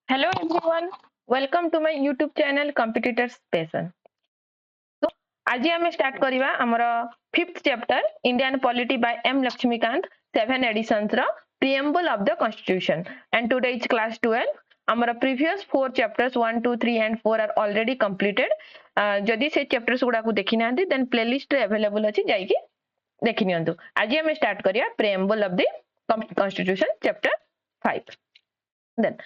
Hello everyone, welcome to my YouTube channel Competitors Passion. So, आज आम start करवा आमर 5th chapter Indian polity by M.Laxmikant 7 editions रो preamble of the constitution and today is class 12. आमर previous 4 chapters 1 2 3 and 4 are already completed. जदि से chapters गुडा को देखि नांती then playlist रे available अछि जाई कि देखि नियंतु. आज आम स्टार्ट करिया preamble of the constitution chapter 5. Then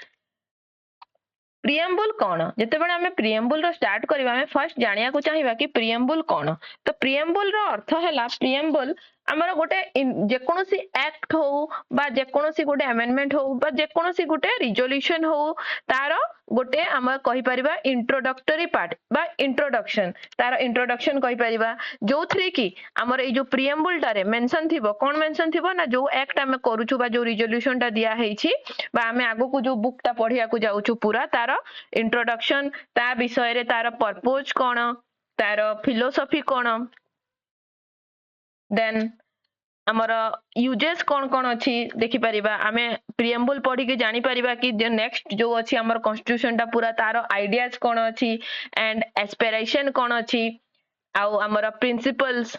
preamble कौन जितेबाला आम प्रिएम्बल रो स्टार्ट करबा आम फर्स्ट जानिया को चाहिबा कि प्रिएम्बल कौन तो प्रिएम्बल रो अर्थ हैला प्रिएम्बल हमर गोटे जेकोनोसी एक्ट हो बा जेकोनोसी गोटे अमेंडमेंट हो बा जेकोनोसी गोटे रिजोल्यूशन हो तार गोटे हम कहि परिबा इंट्रोडक्टरी पार्ट बा इंट्रोडक्शन तार इंट्रोडक्शन कहि परिबा जो थ्री की हमर ए जो प्रिएम्बल टारे मेंशन थिबो कोन मेंशन थिबो ना जो एक्ट हम करूछु बा जो रिजोल्यूशन टा दिया हेछि बा आमे आगो को जो बुक टा पढिया को जाउछु पूरा तार इंट्रोडक्शन ता विषय रे तार पर्पस कोन तार फिलोसफी कोन देन हमर यूजेस कोन कोन अछि देखि परिबा आमे प्रिएम्बल पढी के जानि परिबा कि जे नेक्स्ट जो अछि हमर कॉन्स्टिट्यूशन टा पूरा तार आइडियाज कोन अछि एंड एस्पिरेशन कोन अछि आउ हमर प्रिंसिपल्स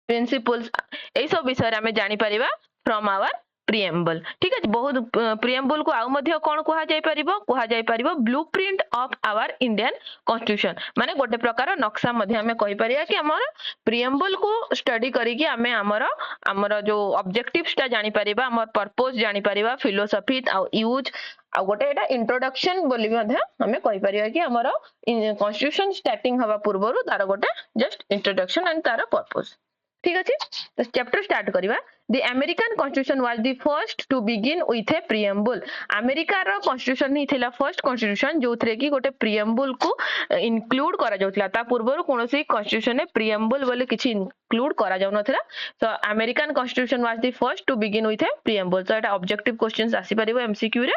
ए सब विषय रे आमे जानि परिबा फ्रॉम आवर प्रिएम्बल ठीक है बहुत प्रिएम्बल को आउ मध्य कोन कुहा जाय परिबो blueprint of our Indian constitution माने गोटे प्रकार नक्शा मध्य हमें कहि परिया कि हमर प्रिएम्बल को स्टडी करी कि हमें हमर जो ऑब्जेक्टिव्स ता जानि परिबा हमर पर्पस जानि परिबा फिलोसफी आ यूज आ गोटे एटा इंट्रोडक्शन बोली मध्य हमें कहि परिया कि हमर कॉन्स्टिट्यूशन स्टार्टिंग हवा पूर्वरु तार गोटे जस्ट इंट्रोडक्शन एंड तार पर्पस ठीक अछि तो चैप्टर स्टार्ट करिबा The American Constitution was the first to begin with a preamble. America रो कॉन्स्टिट्यूशन ही थिला फर्स्ट कॉन्स्टिट्यूशन जो थरे की गोटे प्रिएम्बल को इंक्लूड करा जाउतला ता पूर्वरु कोनोसी कॉन्स्टिट्यूशन ने प्रिएम्बल बोले किछि इंक्लूड करा जाउ नथिला so American constitution was the first to begin with a preamble so एटा ऑब्जेक्टिव क्वेश्चंस आसी परिबो एमसीक्यू रे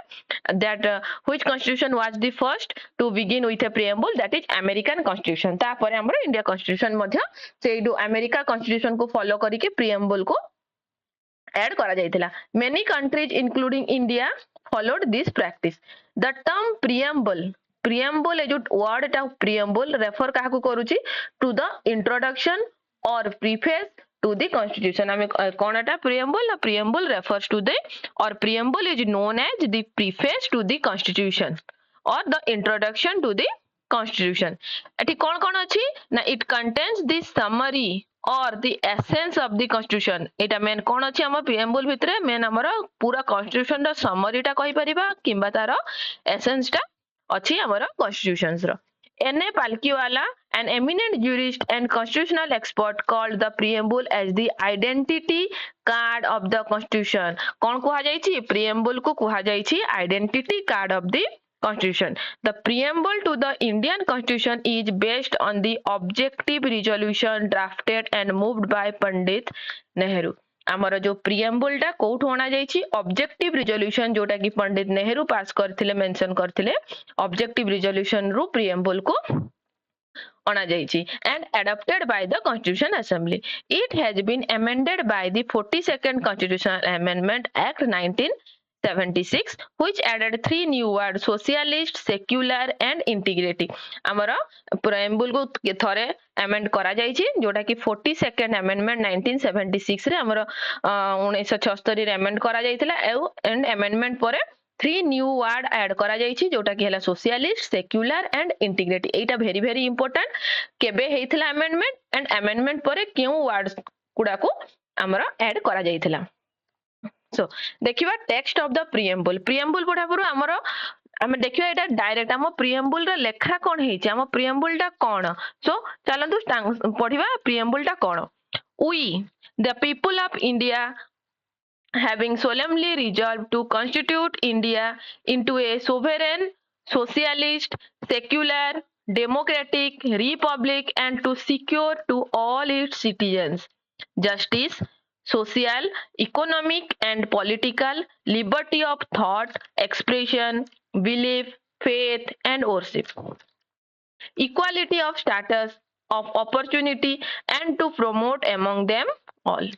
that which constitution was the first to begin with a preamble that is American constitution ता परे हमर इंडिया कॉन्स्टिट्यूशन मध्य सेडू America constitution को फॉलो करी के प्रिएम्बल को ऐड करा जायतिला many countries including India followed this practice the term preamble जो वर्ड टा preamble रेफर काहा को करूची to the introduction or preface to the constitution आमे कोनटा preamble refers to the or preamble is known as the preface to the constitution or the introduction to the constitution एठी कोन अछि ना it contains the summary or the essence of the constitution Etah main कोन अछि हम preamble भितरे main हमर पूरा constitution रा summary टा कहि परिबा किंबा तार एसेंस टा अछि हमर कॉन्स्टिट्यूशंस रो N.A. Palkiwala, an eminent jurist and constitutional expert, called the preamble as the identity card of the constitution. कौन कुहा जाइछि preamble को कुहा जाइछि identity card of the constitution. The preamble to the Indian constitution is based on the objective resolution drafted and moved by Pandit Nehru. आमर जो preamble टा कोठो आना जाइछि ऑब्जेक्टिव रिजोल्यूशन जोटा कि पंडित नेहरू पास करथिले मेंशन करथिले ऑब्जेक्टिव रिजोल्यूशन रु प्रिएम्बल को आना जाइछि and adopted by the constitution assembly it has been amended by the 42nd constitutional amendment act 1976 which added 3 new words socialist secular and integrity आमर प्रिएम्बल को थरे अमेंड करा जाइछि जोटा कि 42nd अमेंडमेंट 1976 रे हमर 1976 रे अमेंड करा जाइतिला एंड अमेंडमेंट परे 3 न्यू वर्ड ऐड करा जाइछि जोटा कि हला socialist secular and integrity Etah very very important केबे हेइतिला अमेंडमेंट एंड अमेंडमेंट परे क्यों वर्ड्स कुडा को हमर ऐड करा जाइतिला सो देखिबा टेक्स्ट ऑफ द प्रिएम्बल पढा पुरो हमर आमे देखियो एटा डायरेक्ट हम प्रिएम्बल रा लेखा कोन हेछि हम प्रिएम्बल टा कोन सो चलंतु पढिबा प्रिएम्बल टा कोन we the people of India having solemnly resolved to constitute India into a sovereign socialist secular democratic republic and to secure to all its citizens justice social, economic and political liberty of thought, expression, belief, faith and worship. Equality of status, of opportunity and to promote among them all.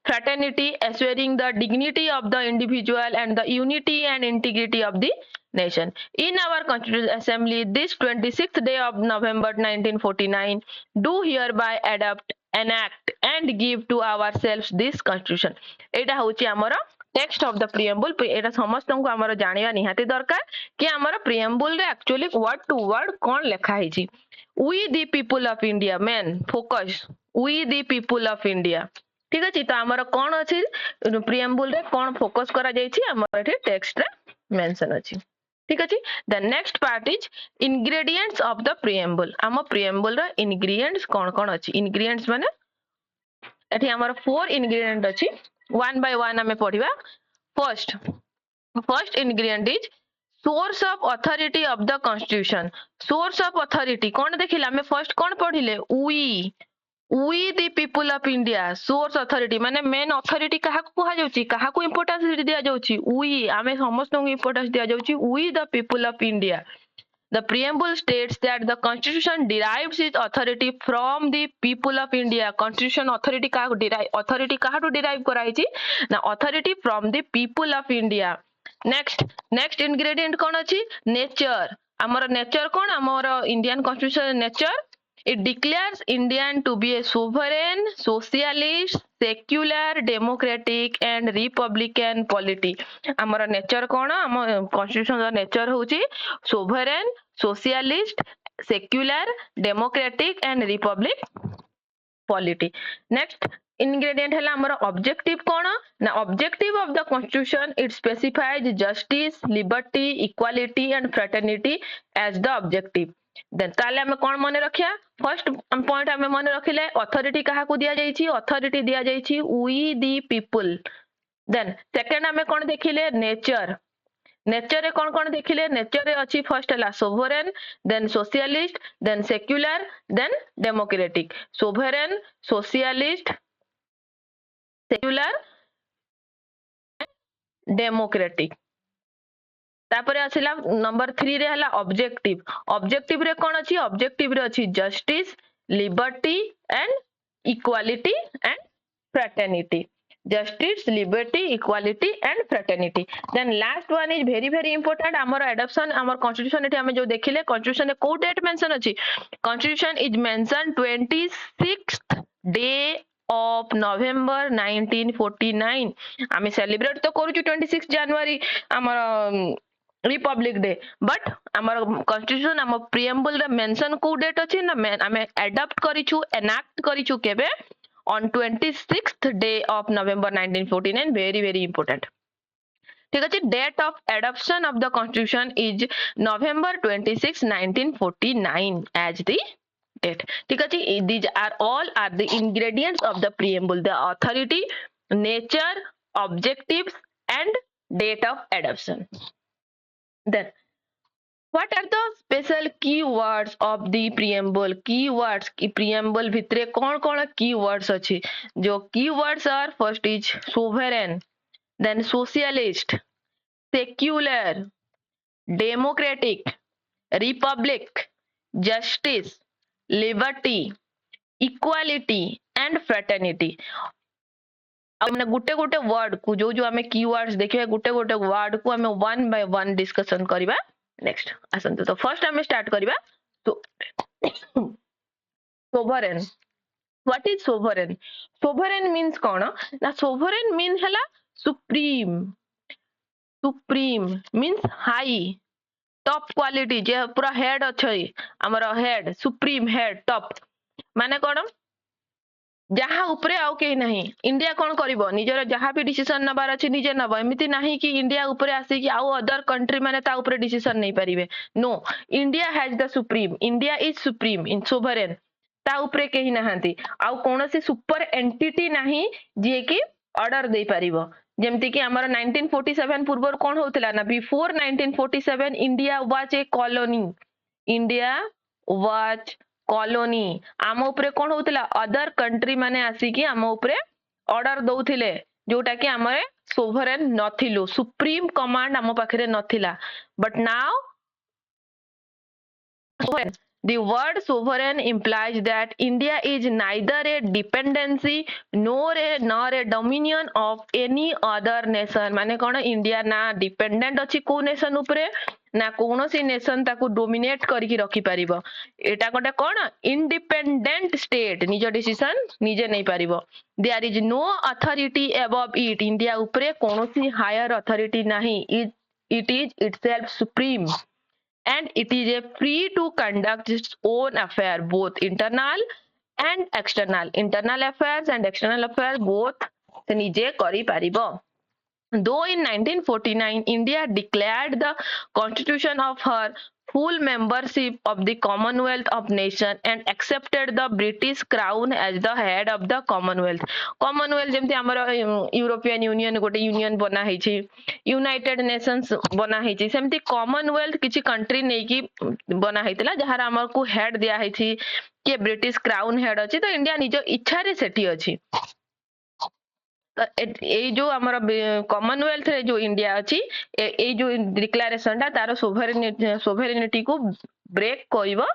Fraternity, assuring the dignity of the individual and the unity and integrity of the nation. In our Constitutional Assembly, this 26th day of November 1949, do hereby adopt, enact and give to ourselves this Constitution. एटा होची हमर text of the preamble. एटा समस्त को हमर जानिया निहाती दरकार कि हमर प्रिएम्बल रे एक्चुअली वर्ड टू वर्ड कोन लेखा हिची. We the people of India, men focus, we the people of India. ठीक अछि. तो हमर कोन अछि प्रिएम्बल रे कोन फोकस करा जायछि हमर एठी टेक्स्ट रे मेंशन अछि. ठीक अछि. The next part is ingredients of the preamble. हम प्रिएम्बल रे इंग्रेडिएंट्स कोन कोन अछि. इंग्रेडिएंट्स माने एठी हमर 4 इंग्रेडिएंट अछि. वन बाय वन हमें पढ़िबा. First ingredient is source of authority of the constitution. Source of authority कोन देखिला हमें फर्स्ट कोन पढ़िले we the people of India. Source authority माने मेन अथॉरिटी काहा को कहा जाउची, काहा को इंपोर्टेंस दिया जाउची. we हमें समस्त को इंपोर्टेंस दिया जाउची. we the people of India. The preamble states that the constitution derives its authority from the people of India. Constitution authority काहा to derive कराइची ना authority from the people of India. next ingredient कोन अछि. nature. हमर nature कोन, हमर Indian constitution nature. It declares Indian to be a sovereign, socialist, secular, democratic and republican polity. हमर nature कोन, हम constitution the nature होची sovereign, socialist, secular, democratic and republic polity. next ingredient है हमर objective कोन ना. Objective of the constitution it specifies justice, liberty, equality and fraternity as the objective. Then ताले हमें कोन माने रखिया. फर्स्ट पॉइंट हमें माने रखिले अथॉरिटी काहा को दिया जायछि. अथॉरिटी दिया जायछि we the people. Then second हमें कोन देखिले नेचर. नेचर रे कोन कोन देखिले. नेचर रे अछि फर्स्ट हला sovereign, then socialist, then secular, then democratic. Sovereign, socialist, secular, democratic. तापरे आसिला नंबर 3 रे हला ऑब्जेक्टिव. ऑब्जेक्टिव रे कोन अछि. ऑब्जेक्टिव रे अछि justice, liberty and equality and fraternity. justice, liberty, equality and fraternity. Then last one is very important. Amar adoption, amar constitution एठी हमें जो देखिले constitution रे को date mention अछि. Constitution is mentioned 26th day of November 1949. आमे celebrate तो करू 26 जनवरी आमर रिपब्लिक डे. बट आमर कॉन्स्टिट्यूशन आम प्रिएम्बल रे मेंशन को डेट अछि ना आमे एडॉप्ट करिछु, एनाक्ट करिछु केबे on 26th day of November 1949. very important. ठीक अछि. Date of adoption of the constitution is November 26, 1949 as the date. ठीक अछि. these are all are the ingredients of the preamble. The authority, nature, objectives and date of adoption. Then what are the special keywords of the preamble? Keywords की preamble भितरे कौन कौन keywords अछि. जो keywords are first is sovereign, then socialist, secular, democratic, republic, justice, liberty, equality and fraternity. हमने गुटे गुटे word को जो हमें keywords देखिए गुटे गुटे वर्ड को हमें वन बाय वन डिस्कशन करिबा. नेक्स्ट आसंतु तो फर्स्ट हमें स्टार्ट करिबा. तो sovereign. What is sovereign. Sovereign means कोन ना. सोवरेन मीन हला supreme. Supreme means high, top quality जे पूरा हेड अछि हमर हेड. सुप्रीम हेड टॉप माने कोन जहाँ उपरे आउ के नहीं. इंडिया कौन करिवो निजर जहाँ भी डिसीजन नबार अछि निजे नबो. एमिति नाही कि इंडिया उपरे आसी कि आउ अदर कंट्री माने ता उपरे डिसीजन नहीं परिबे. No, India has the supreme. India is supreme in sovereign. ता उपरे केही नाहंती. आउ कोनोसी सुपर एंटिटी नाही जे कि ऑर्डर दे परिबो. जेमति कि हमर 1947 पूर्व कोन होतला ना. Before 1947 India was a colony. India was colony. आम उपरे कोन होतला अदर कंट्री माने आसी कि आम उपरे ऑर्डर दउथिले जोटा कि हमरे सोवरेन नथिलु. सुप्रीम कमांड आम पाखरे नथिला. But now The word sovereign implies that India is neither a dependency nor a dominion of any other nation. माने कौन इंडिया ना डिपेंडेंट अच्छी को नेशन उपरे ना कौनसी नेशन ताकू डोमिनेट करके रखी पारिबो एटा गोटे कौन इंडिपेंडेंट स्टेट निज डिसीजन निजे नहीं पारिबो there is no authority above it India उपरे कौनसी हायर अथॉरिटी नहीं it is itself supreme and it is a free to conduct its own affair both internal and internal affairs and external affairs both se nije kari paribo. Though in 1949 India declared the constitution of her full membership of the Commonwealth of Nations and accepted the British Crown as the head of the Commonwealth. Commonwealth जेमती हमर European union गोटे union बना हेछि United Nations बना हेछि सेमती Commonwealth किछि country नै कि बना हेतिला जहार हमर को हेड दिया हेछि के ब्रिटिश क्राउन हेड अछि तो इंडिया निज इच्छा रे सेठी अछि जो आमर कॉमनवेल्थ रे जो इंडिया अच्छी जो डिक्लेरेशन टा तार सोभरेनिटी को ब्रेक करिवो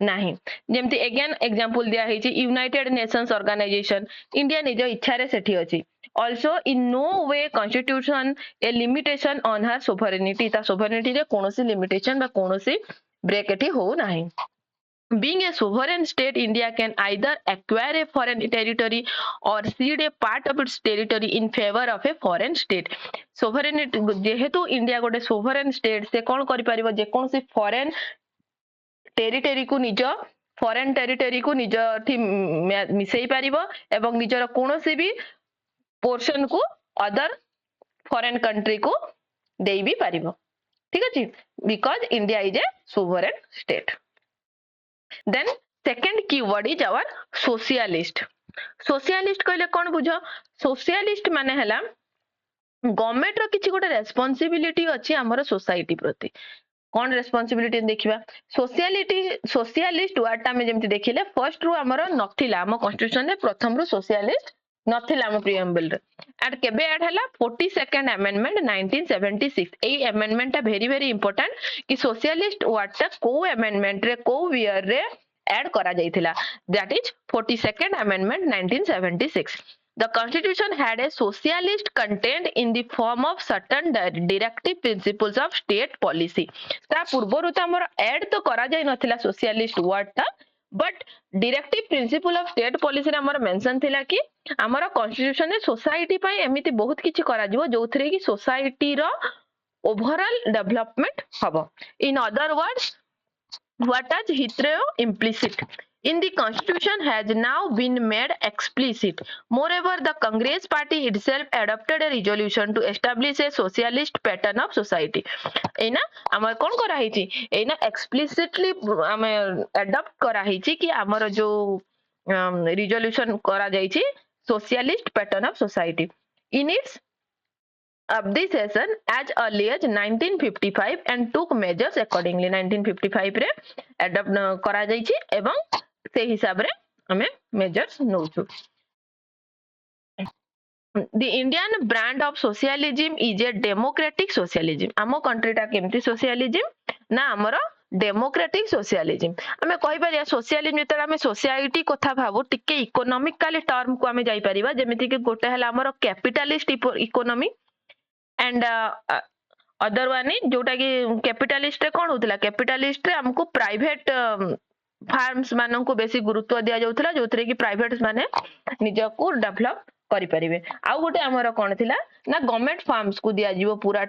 नाही जेमती अगेन एग्जांपल दिया हेछि यूनाइटेड नेशंस ऑर्गेनाइजेशन इंडिया निज इच्छा रे सेठी अछि also in no way constitution a limitation on her sovereignty ता sovereignty रे कोनोसी लिमिटेशन बा कोनोसी ब्रेक एठी हो नाही. Being a sovereign state, India can either acquire a foreign territory or cede a part of its territory in favor of a foreign state. Sovereignty जेहेतु India गोटे sovereign state से कौन करि परिबो जे कोन से foreign territory को निज foreign territory को निज थी मिसई परिबो एवं निजर कोनोसी भी पोर्शन को अदर foreign country को देई भी परिबो ठीक अछि because India is a sovereign state. Then second keyword is our socialist. Socialist कहले कौन बुझ socialist माने हला गवर्नमेंट रो किछि गोटे रेस्पोंसिबिलिटी अछि हमर सोसाइटी प्रति कौन रेस्पोंसिबिलिटी देखिबा सोशलिस्ट वर्ड ता में जेमति देखिले फर्स्ट रो हमर नथिला हम कॉन्स्टिट्यूशन रे प्रथम रो सोशलिस्ट नथिला हम प्रीएम्बल रे एंड केबे ऐड हला 42nd अमेंडमेंट 1976 ए अमेंडमेंट ता वेरी वेरी इंपोर्टेंट कि सोशलिस्ट वर्ड ता को अमेंडमेंट रे को ईयर रे ऐड करा जाइथिला that is 42nd amendment 1976. The constitution had a socialist content in the form of certain directive principles of state policy. ता पूर्वरु त हमर ऐड तो करा जाय नथिला सोशलिस्ट वर्ड ता but directive principle of state policy रे हमर मेंशन थिला कि हमर कॉन्स्टिट्यूशन रे सोसाइटी पय एमिति बहुत किछि करा जिवो जोथरे कि सोसाइटी रो ओवरऑल डेवलपमेंट हबो. In other words what is hitherto implicit in the constitution has now been made explicit. Moreover, the Congress party itself adopted a resolution to establish a socialist pattern of society. एना हमर कोन करा हिची एना explicitly हम adopt करा हिची कि हमर जो resolution करा जाईची socialist pattern of society. In its of this session as early as 1955 and took measures accordingly. 1955 रे adopt करा जाईची एवं से हिसाब रे हमें measures नौछु. The Indian brand of socialism is a democratic socialism. Amo country टा केमती socialism ना हमरो डेमोक्रेटिक सोशलिज्म हमें कहि परिया सोशलिज्म जतरा हमें सोसाइटी कथा भाबो टिके इकोनॉमिकली टर्म को हमें जाई परिबा जेमिति कि गोटे हला हमरो capitalist economy and other one जोटा कि कैपिटलिस्ट रे कोन होतला कैपिटलिस्ट रे हमको प्राइवेट फार्म्स मानन को बेसी गुरुत्व दिया जाउतला जोथरे कि प्राइवेट्स माने निज को डेवलप करि परिबे. आ गोटे हमर कोन थिला ना गवर्नमेंट फार्म्स को दिया जीवो पूरा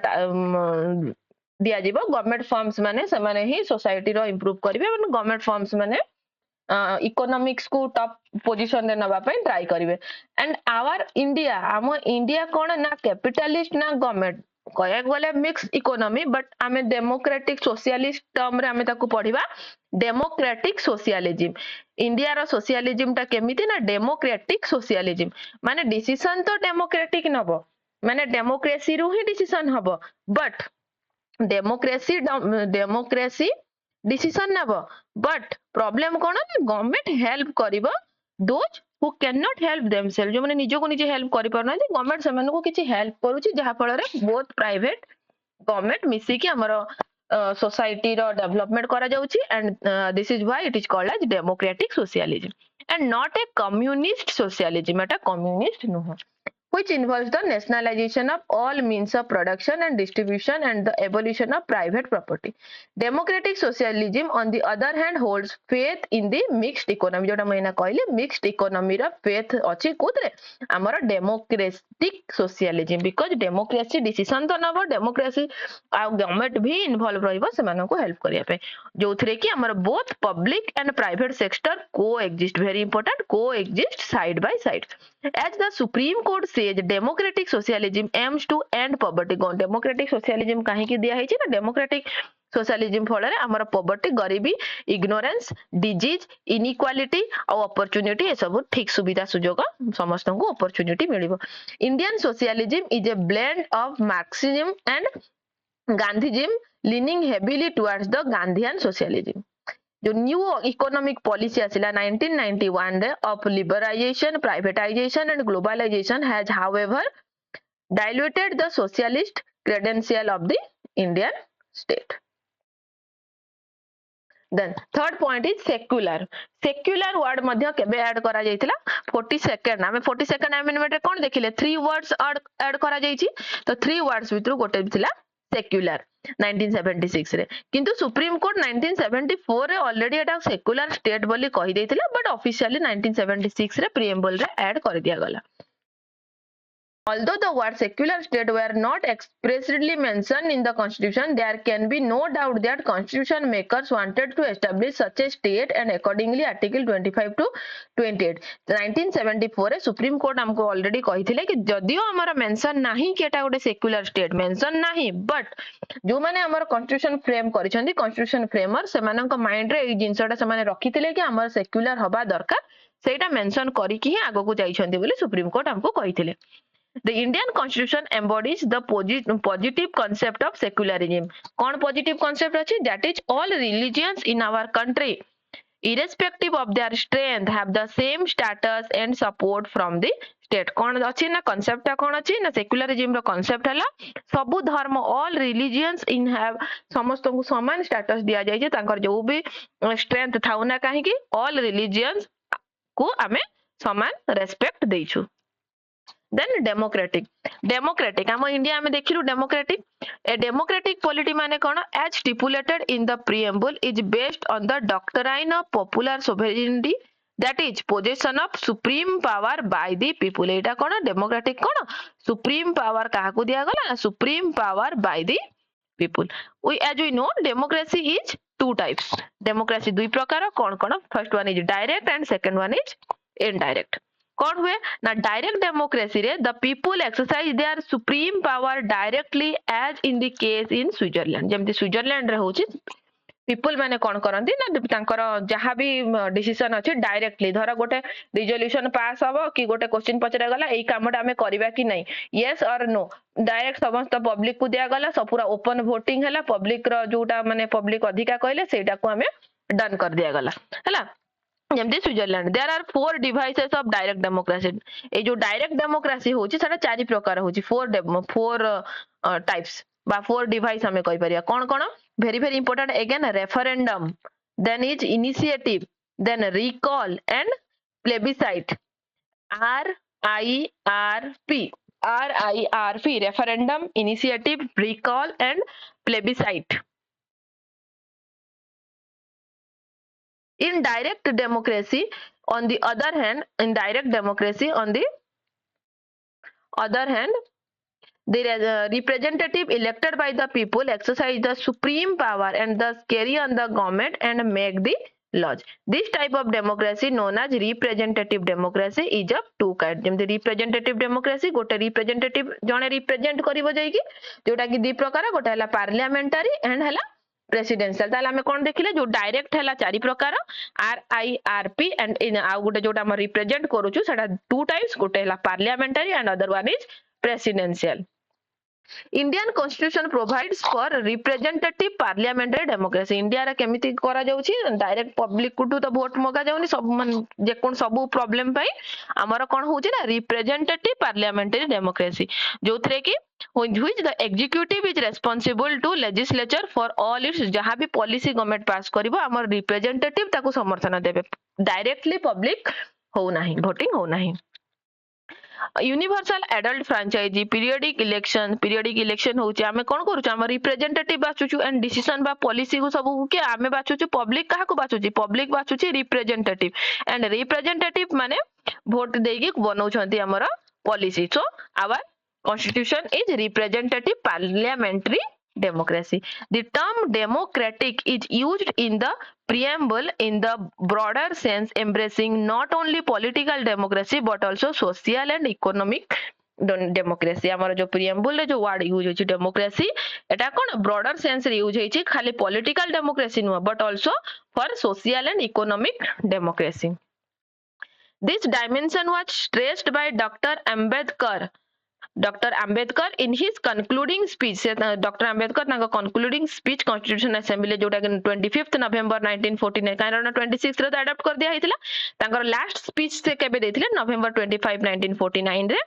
दिया जीवो गवर्नमेंट फार्म्स माने से माने ही सोसाइटी रो इंप्रूव करिवे गवर्नमेंट फार्म्स माने इकोनॉमिक्स को टॉप पोजीशन रे नबा पे ट्राई करिवे. एंड आवर इंडिया हम इंडिया कोन ना कैपिटलिस्ट ना गवर्नमेंट कहया गले मिक्स इकोनॉमी बट आमे डेमोक्रेटिक सोशलिस्ट टर्म रे आमे ताको पढिबा डेमोक्रेटिक सोशलिज्म. इंडिया रो सोशलिज्म ता केमिति ना डेमोक्रेटिक सोशलिज्म माने डिसीजन तो डेमोक्रेटिक नबो माने डेमोक्रेसी रु ही डिसीजन हबो but democracy decision Nebo but problem कोन गवर्नमेंट हेल्प करिवो those who cannot help themselves जो माने निजो को निजे हेल्प करि परना जे गवर्नमेंट सेमन को किछि हेल्प करूची जहा फल रे बोथ प्राइवेट गवर्नमेंट मिसी कि हमरो society ର development करा जाउची and this is why it is called as democratic socialism and not a communist socialism. Etah communist नुह, which involves the nationalization of all means of production and distribution and the abolition of private property. Democratic socialism on the other hand holds faith in the mixed economy. जोटा मैंने कहले mixed economy रा faith अछि कोतरे हमर democratic socialism, because democracy decision तो नबो democracy आ government भी involve रहइबो से मानको हेल्प करिया पे, जोथरे कि हमर both public and private sector coexist, very important, coexist side by side. As the Supreme Court says, democratic socialism aims to end poverty. Democratic socialism काहे कि दिया हेछि ना, democratic socialism फଳରେ हमर poverty, गरीबी, ignorance, disease, inequality और opportunity ए सब ठीक सुविधा सुजोग समस्त को opportunity मिलिबो. Indian socialism is a blend of Marxism and Gandhism, leaning heavily towards the Gandhian socialism. जो न्यू इकोनॉमिक पॉलिसी आसिला 1991 रे of liberalisation, privatisation and globalisation has however diluted the socialist credential of the Indian state. Then third point is secular. Secular word मध्य केबे add करा जायतिला 42nd आमे 42nd amendment रे कोन देखिले 3 words add करा जायछि, तो 3 वर्ड्स भितरु गोटे थिला सेक्युलर 1976 रे, किंतु सुप्रीम कोर्ट 1974 रे ऑलरेडी एटा सेक्युलर स्टेट बोली कहि दैथिला, बट ऑफिशियली 1976 रे प्रीएम्बल रे ऐड कर दिया गला. Although the word secular state were not expressly mentioned in the constitution, there can be no doubt that constitution makers wanted to establish such a state, and accordingly article 25 to 28 1974 रे supreme court हमको already कहिथिले कि जदियो हमर mention नाही कि एटा गोटे सेक्युलर स्टेट मेंशन नाही, बट जो माने हमर कॉन्स्टिट्यूशन फ्रेम करिसंदी, कॉन्स्टिट्यूशन फ्रेमर सेमानक माइंड रे ए जिंसटा से माने रखिथिले कि हमर सेक्युलर हबा दरकार, सेटा मेंशन करी कि ही आगो को जाइछंदी बोली सुप्रीम कोर्ट हमको कहिथिले. The Indian Constitution embodies the positive concept of secularism. कौन positive concept अछि? That is, all religions in our country, irrespective of their strength, have the same status and support from the state. कौन अछि ना concept ता कौन अछि ना secularism रो concept हला सबु धर्म, all religions in have समस्त को समान status दिया जाय जे तांकर जो भी strength थाउ ना काहे कि all religions को हमें समान respect देइछु. Then democratic हम इंडिया में देखिलु democratic. A democratic polity माने कोन? As stipulated in the preamble is based on the doctrine of popular sovereignty, that is possession of supreme power by the people. Etah cone democratic cone? Supreme power काहा को दिया गला? Supreme power by the people. As we know, democracy is two types. Democracy दुई प्रकार कोन कोन? First one is direct and second one is indirect. कौन हुए ना direct democracy रे the people exercise their supreme power directly as in the case in Switzerland. जेमति Switzerland रे होची people माने कोन करंती ना तांकर जहां भी डिसीजन अछि डायरेक्टली, धर गोटे रिजोल्यूशन पास हबो कि गोटे क्वेश्चन पचरा गला एई कामटा हमें करबा कि नहीं, यस और नो, डायरेक्ट समस्त पब्लिक को दिया गला, सब पूरा ओपन वोटिंग हला, पब्लिक रो जोटा माने पब्लिक अधिका कहले सेटा को हमें डन कर दिया गला हला. जेमति Switzerland. There are 4 devices of direct democracy. ए जो डायरेक्ट डेमोक्रेसी होची सेटा चारि प्रकार होची, 4 टाइप्स बा 4 डिवाइस हमें कहि परिया. कोन कोन? Very very important again, referendum, then is initiative, then recall and plebiscite. RIRP, referendum, initiative, recall and plebiscite. In direct democracy, on the other hand, the representative elected by the people exercise the supreme power and thus carry on the government and make the laws. This type of democracy known as representative democracy is of two kinds. जेमति representative democracy गोटे representative जने represent करिवो जाई कि जोटा कि दि प्रकार, गोटे हला parliamentary and हला प्रेसिडेंशियल. ताले हमें कोन देखिले जो डायरेक्ट हला चारि प्रकार, RIRP एंड इन आ गोटे जोटा हम रिप्रेजेंट करूछु सेटा 2 टाइप्स, गोटे हला parliamentary and other one is presidential. Indian constitution provides for representative parliamentary democracy India रे केमिति करा जाउची डायरेक्ट पब्लिक कुटू तो वोट मगा जाउनी सब जे कोन सब प्रॉब्लम पई हमर कोन होची ना रिप्रेजेंटेटिव पार्लियामेंटरी डेमोक्रेसी जोथरे की which the executive is responsible to legislature for all its जहाँ भी पॉलिसी गवर्नमेंट पास करिवो हमर रिप्रेजेंटेटिव ताको समर्थन देबे डायरेक्टली पब्लिक हो नाही वोटिंग हो नाही universal adult franchise periodic election होची आमे कोन करूछु हम रिप्रेजेंटेटिव बाचुछु एंड डिसीजन बा पॉलिसी को सब के आमे बाचुछु पब्लिक काहा को बाचुची पब्लिक बाचुची रिप्रेजेंटेटिव एंड रिप्रेजेंटेटिव माने वोट देगी बनौछंती हमर policy so our Constitution is representative parliamentary democracy. The term democratic is used in the preamble in the broader sense, embracing not only political democracy but also social and economic democracy. आमर जो preamble जो word use होची democracy एटा कोन broader sense रे use होची खाली political democracy नुह but also for social and economic democracy. This dimension was stressed by Dr. Ambedkar in his concluding speech Dr. Ambedkar na concluding speech Constitution Assembly जोटा 25th November 1949 कारण 26 रे adopt कर दिया हितला तांकर last speech से केबे देथिले November 25 1949 रे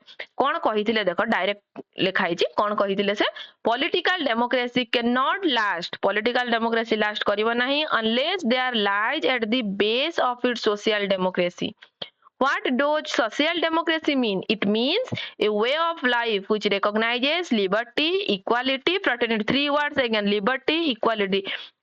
कोन कहिथिले देखो डायरेक्ट लिखा हिची कोन कहिथिले से political democracy can not last political democracy last करिवो नाही unless they are lies at the base of its social democracy. What does social democracy mean? It means a way of life which recognizes liberty, equality, fraternity. Three words again: liberty, equality,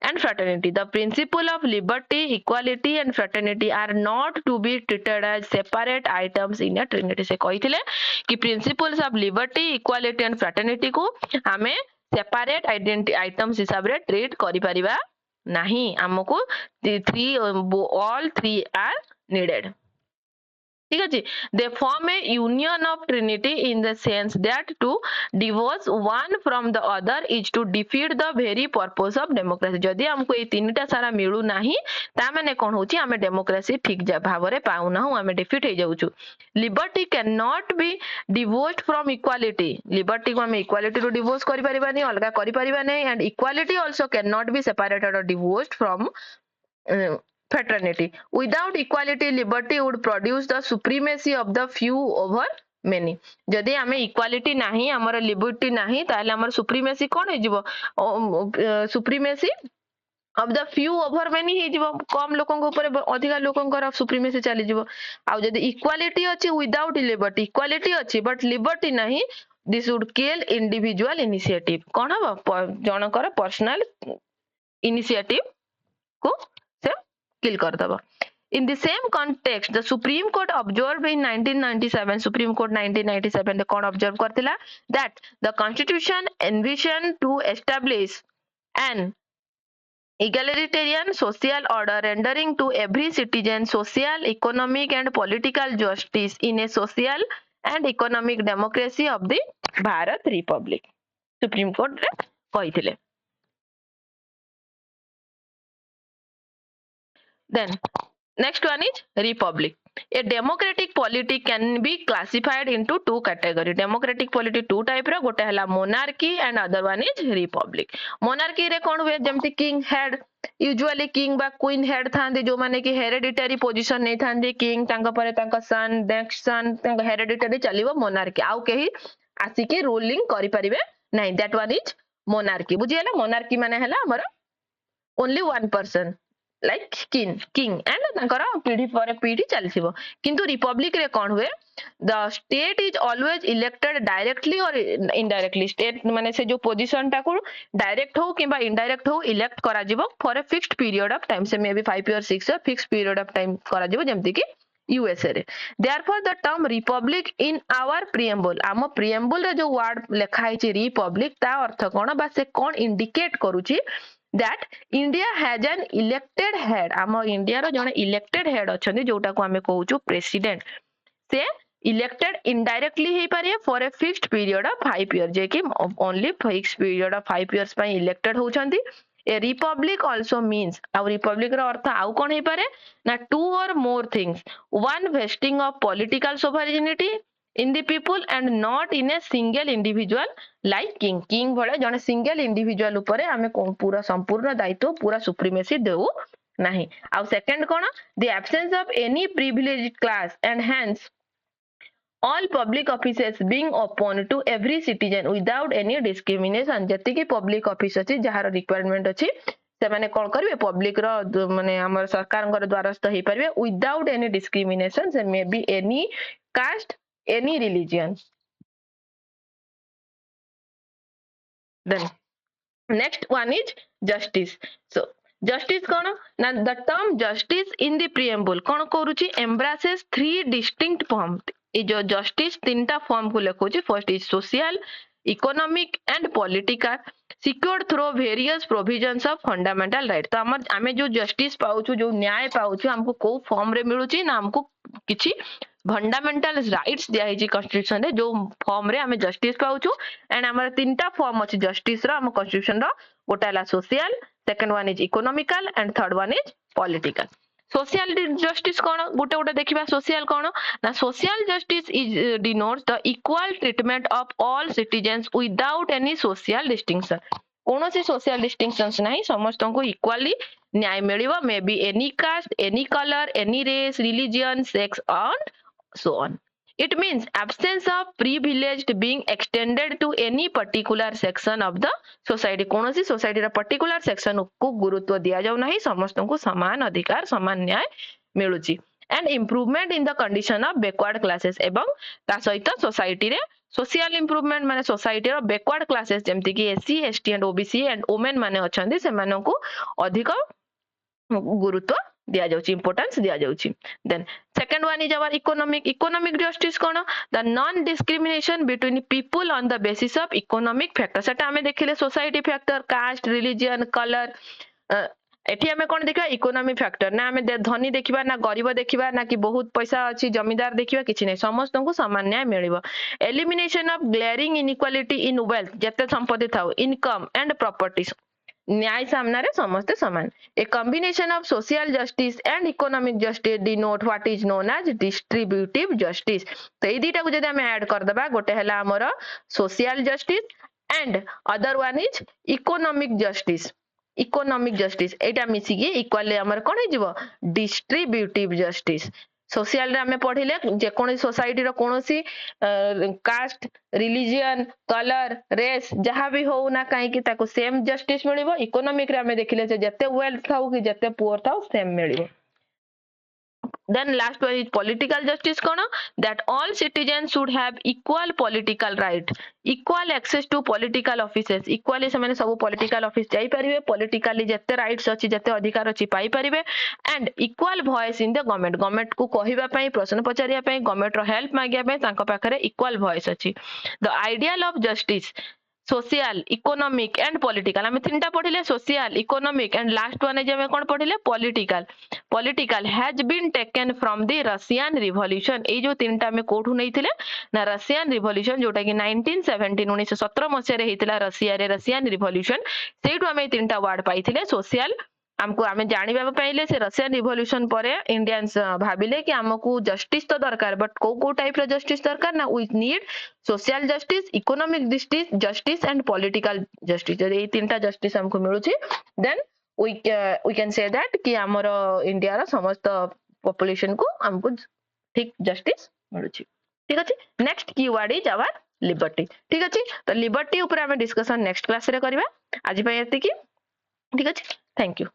and fraternity. The principle of liberty, equality, and fraternity are not to be treated as separate items in a trinity. से कहिथिले कि principles of liberty, equality, and fraternity को हमें separate items हिसाब रे treat करि परिबा नहीं. हमको all three are needed. ठीक अछि they form a union of trinity in the sense that to divorce one from the other is to defeat the very purpose of democracy. जदि हमको ए तीनटा सारा मिलू नाही ता माने कोन होची हमें डेमोक्रेसी ठीक भावरे पाउ ना हमें डिफीट हे जाउछु. Liberty can not be divorced from equality. Liberty को हमें इक्वालिटी रो डिवोर्स करि परिबा नै अलगा करि परिबा नै and equality also can not be separated or divorced from fraternity. Without equality, liberty would produce the supremacy of the few over many. जदि हमें इक्वालिटी नहीं हमर लिबर्टी नहीं ताले हमर सुप्रीमेसी कोन हे जिवो supremacy of the few over many हे जिवो कम लोकन ऊपर अधिक लोकन सुप्रीमेसी चली जिवो. आ जदि इक्वालिटी अछि विदाउट लिबर्टी इक्वालिटी अछि बट लिबर्टी नहीं this would kill individual initiative. कोन हबो जनकर पर्सनल इनिशिएटिव को किल कर दबो. In the same context, the Supreme Court observed in 1997, Supreme Court 1997 the court observed करतिला that the Constitution envisioned to establish an egalitarian social order rendering to every citizen social, economic and political justice in a social and economic democracy of the Bharat Republic. Supreme Court रे कहिथिले. Then next one is republic. A democratic polity can be classified into two categories. Democratic polity two type रा गोटे हला monarchy and other one is republic. Monarchy रे कोन हुए जेमति king head usually king बा queen head थांदे जो माने कि hereditary position नै थांदे king तांका परे तांका son next son तांका hereditary चलिबो monarchy आउ केही आसी ruling करि परिबे नै. That one is monarchy. बुझियला monarchy माने हला हमर only one person like king and तांकर पीढ़ी पर पीढ़ी चलथिबो. किंतु रिपब्लिक रे कोन हुए the state is always elected directly or indirectly. State माने से जो पोजीशन टा को डायरेक्ट हो किबा इनडायरेक्ट हो इलेक्ट करा जिवो for a fixed period of time से may be 5 or 6 years fixed period of time करा जिवो जेमति कि यूएसए रे. therefore the term republic in our preamble आम preamble रे जो वर्ड लिखा है रिपब्लिक ता अर्थ कोन बा से कोन इंडिकेट करूची that India has an elected head. आम इंडिया रो जने इलेक्टेड हेड अछंदी जोटा को हमें कहूछु प्रेसिडेंट से इलेक्टेड इनडायरेक्टली हे पारे for a fixed period of 5 years जे कि only fixed period of 5 years पई इलेक्टेड होछंदी. ए रिपब्लिक आल्सो मीन्स आ रिपब्लिक रो अर्थ आउ कोन हे पारे ना two or more things. One vesting of political sovereignty in the people and not in a single individual like king भले जने single individual उपरे आमे पूरा संपूर्ण दायित्व पूरा सुप्रीमेसी देउ नाही आउ second cone the absence of any privileged class and hence all public offices being open to every citizen without any discrimination जति की public office अछि जहार रिक्वायरमेंट अछि से माने कोन करबे पब्लिक रो माने हमर सरकार कर द्वारस्थ हे परबे विदाउट एनी डिस्क्रिमिनेशन से may be any caste any religion then next one is justice so justice kono na the term justice in the preamble kono करूची embraces three distinct forms ए जो justice तीनटा form को लेखोची first is social economic and political secured through various provisions of fundamental right तो हमर आमे जो justice पाउछु जो न्याय पाउछु हमको को फॉर्म रे मिलुची ना हमको किछि फंडामेंटल राइट्स दिया हिची कॉन्स्टिट्यूशन रे जो फॉर्म रे हमें जस्टिस पाउछु एंड हमर तीनटा फॉर्म अछि जस्टिस रो हम कॉन्स्टिट्यूशन रो गोटाला social second one is economical and third one is political social justice कोन गोटे गोटे देखिबा सोशल कोन ना social justice is denotes the equal treatment of all citizens without any social distinction कोनोसी सोशल डिस्टिंक्शंस नाही समस्त को इक्वली न्याय मिलिबो may be any caste any colour any race religion sex and so on. It means absence of privileged being extended to any particular section of the society. कोनोसी society रा particular section को गुरुत्व दिया जाउ नाही समस्त को समान अधिकार समान न्याय मिलुची and improvement in the condition of backward classes एवं ता सहित सोसाइटी रे सोशल इम्प्रूवमेंट माने सोसाइटी रो बैकवर्ड क्लासेस जेमति कि SC ST and OBC and women माने अछंदी से माने को अधिक गुरुत्व दिया जाउची इंपोर्टेंस दिया जाउची then second one is our economic justice कोन the non discrimination between people on the basis of economic factor सेटा हमें देखिले society factor caste religion colour एठी हमें कोन देखिबा इकोनॉमिक फैक्टर ना हमें धनी देखिबा ना गरीब देखिबा ना कि बहुत पैसा अछि जमींदार देखिबा किछि नै समस्त को समान न्याय मिलिबो elimination of glaring inequality in wealth जते संपत्ति थाउ इनकम एंड प्रॉपर्टीज न्याय सामना रे समस्त समान a combination of social justice and economic justice denote what is known as distributive justice तो ए दीटा को जदि हम ऐड कर दबा गोटे हला हमर social justice and other one is economic justice एटा मिसी के इक्वली हमर कोन हे जिवो डिस्ट्रीब्यूटिव जस्टिस सोशल रे हमें पढिले जे कोन सोसाइटी रो कोनोसी कास्ट रिलीजन कलर रेस जहां भी हो ना काहे कि ताको सेम जस्टिस मिलिबो इकोनॉमिक रे हमें देखिले जे जते वेल्थ थाउ कि जते पुअर थाउ सेम मिलिबो then last one is political justice kono that all citizens should have equal political right equal access to political offices equally semane सब political office जाई परिबे politically जते rights अछि जते अधिकार अछि पाई परिबे and equal voice in the government को कहिबा पई प्रश्न पचारिया पई government रो हेल्प मागिया पई तांको पाखरे equal voice अछि the ideal of justice social economic and political हमें तीनटा पढिले social economic and last one जे हमें कोन पढिले political has been taken from the Russian revolution ए जो तीनटा में कोठु नैथिले ना रशियन रिवोल्यूशन जोटा कि 1917 1917 मसे रे हेतिला रशिया रे रशियन रिवोल्यूशन सेठु हमें तीनटा वर्ड पाइथिले सोशल हमको हमें जानिबा पाइले से रशियन रिवोल्यूशन परे इंडियंस भाबिले कि हमको जस्टिस तो दरकार बट को टाइप रो जस्टिस दरकार ना we need social justice economic justice and political justice ए तीनटा जस्टिस हमको मिलुची then we can say that कि हमर इंडिया रा समस्त पॉपुलेशन को हमको ठीक जस्टिस मिलुची ठीक अछि next keyword is our liberty ठीक अछि तो लिबर्टी ऊपर हम डिस्कशन नेक्स्ट क्लास रे करबा आज पय एति की ठीक अछि थैंक यू